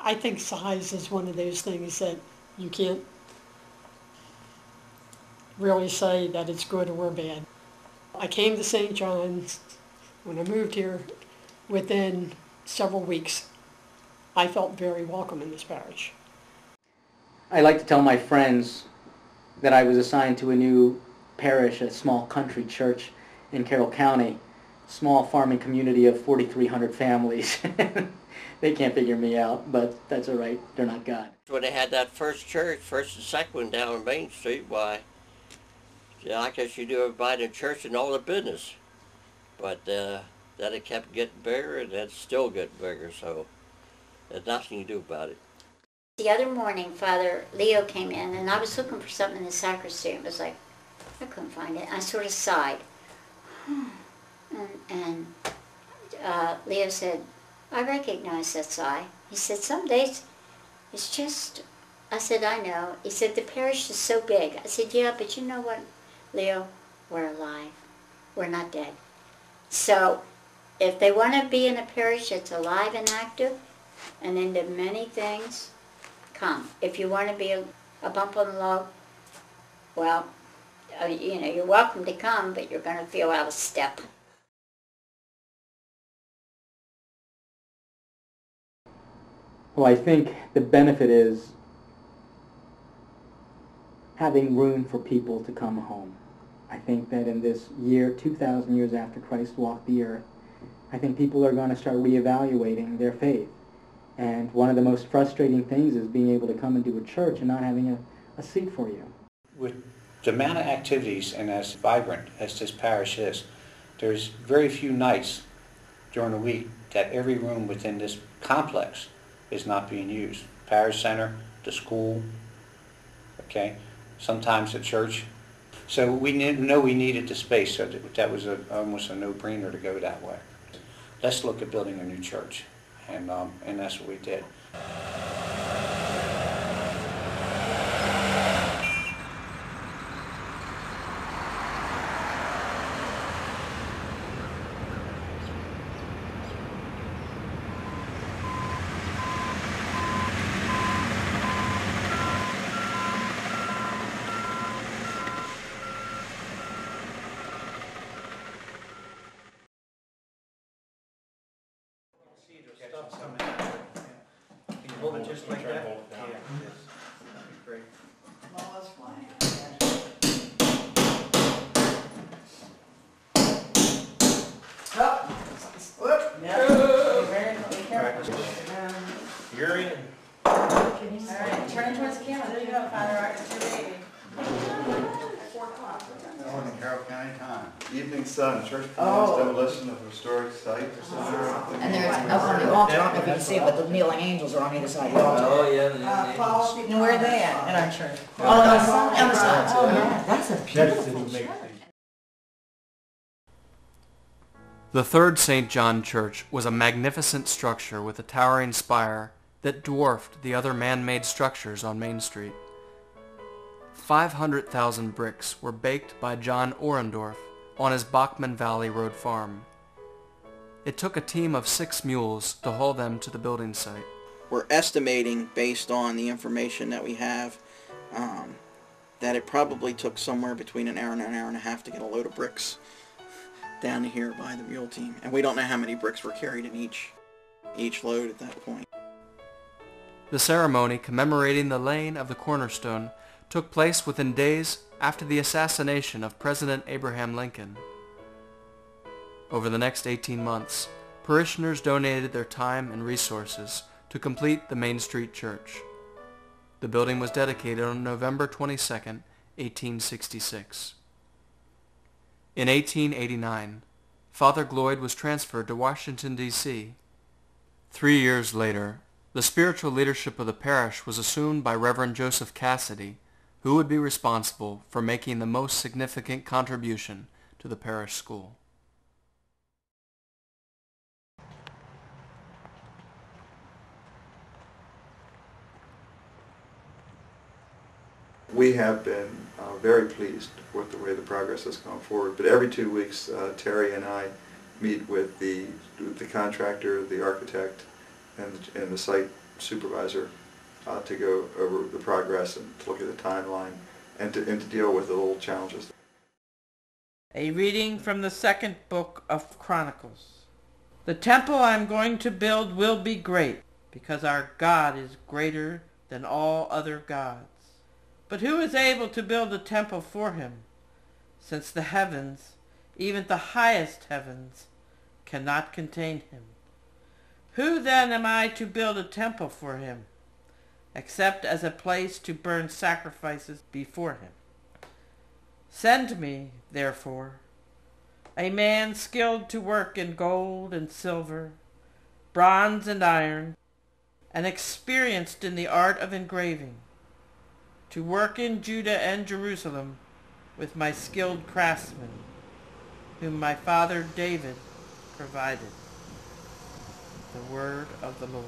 I think size is one of those things that you can't really say that it's good or bad. I came to St. John's when I moved here. Within several weeks, I felt very welcome in this parish. I like to tell my friends that I was assigned to a new parish, a small country church in Carroll County, small farming community of 4,300 families. They can't figure me out, but that's all right. They're not God. When they had that first church, first and second one down on Main Street, why, yeah, I guess you do everybody in church and all the business. But then it kept getting bigger, and it's still getting bigger, so there's nothing you do about it. The other morning, Father Leo came in, and I was looking for something in the sacristy. It was like, I couldn't find it. I sort of sighed. And Leo said, I recognize that sigh. He said, some days it's just, I said, I know. He said, the parish is so big. I said, yeah, but you know what, Leo? We're alive. We're not dead. So if they want to be in a parish that's alive and active and into many things, come. If you want to be a bump on the log, well, you know, you're welcome to come, but you're going to feel out of step. Well, I think the benefit is having room for people to come home. I think that in this year, 2,000 years after Christ walked the earth, I think people are going to start reevaluating their faith. And one of the most frustrating things is being able to come into a church and not having a seat for you. With the amount of activities and as vibrant as this parish is, there's very few nights during the week that every room within this complex is not being used. Parish center, the school, okay, sometimes the church. So we know we needed the space, so that was almost a no-brainer to go that way. Let's look at building a new church, and that's what we did. Hold it just like that? Yeah. That'd be great. Well, that's fine. Up. Whoop. Yeah. Be careful. You're in. All right, turn towards the camera. There you go, Father Art. It's your baby. 4 o'clock. In Carroll County time. Evening Sun, church plans, demolition of historic site. And there's up on the altar, I don't know if you can see it, but the kneeling angels are on either side of the altar. Oh, yeah. And where are they at? In our church. Oh, on the side. Oh, yeah. That's a beautiful church. The third St. John Church was a magnificent structure with a towering spire that dwarfed the other man-made structures on Main Street. 500,000 bricks were baked by John Orendorff on his Bachman Valley Road farm. It took a team of 6 mules to haul them to the building site. We're estimating, based on the information that we have, that it probably took somewhere between an hour and a half to get a load of bricks down to here by the mule team. And we don't know how many bricks were carried in each load at that point. The ceremony commemorating the laying of the cornerstone took place within days after the assassination of President Abraham Lincoln. Over the next 18 months, parishioners donated their time and resources to complete the Main Street Church. The building was dedicated on November 22, 1866. In 1889, Father Gloyd was transferred to Washington, D.C. 3 years later, the spiritual leadership of the parish was assumed by Reverend Joseph Cassidy, who would be responsible for making the most significant contribution to the parish school. We have been very pleased with the way the progress has gone forward, but every 2 weeks Terry and I meet with the contractor, the architect, and the site supervisor to go over the progress and to look at the timeline and to deal with the little challenges. A reading from the second book of Chronicles. The temple I'm going to build will be great, because our God is greater than all other gods. But who is able to build a temple for him, since the heavens, even the highest heavens, cannot contain him? Who then am I to build a temple for him, except as a place to burn sacrifices before him? Send me, therefore, a man skilled to work in gold and silver, bronze and iron, and experienced in the art of engraving, to work in Judah and Jerusalem with my skilled craftsmen, whom my father David provided. The word of the Lord.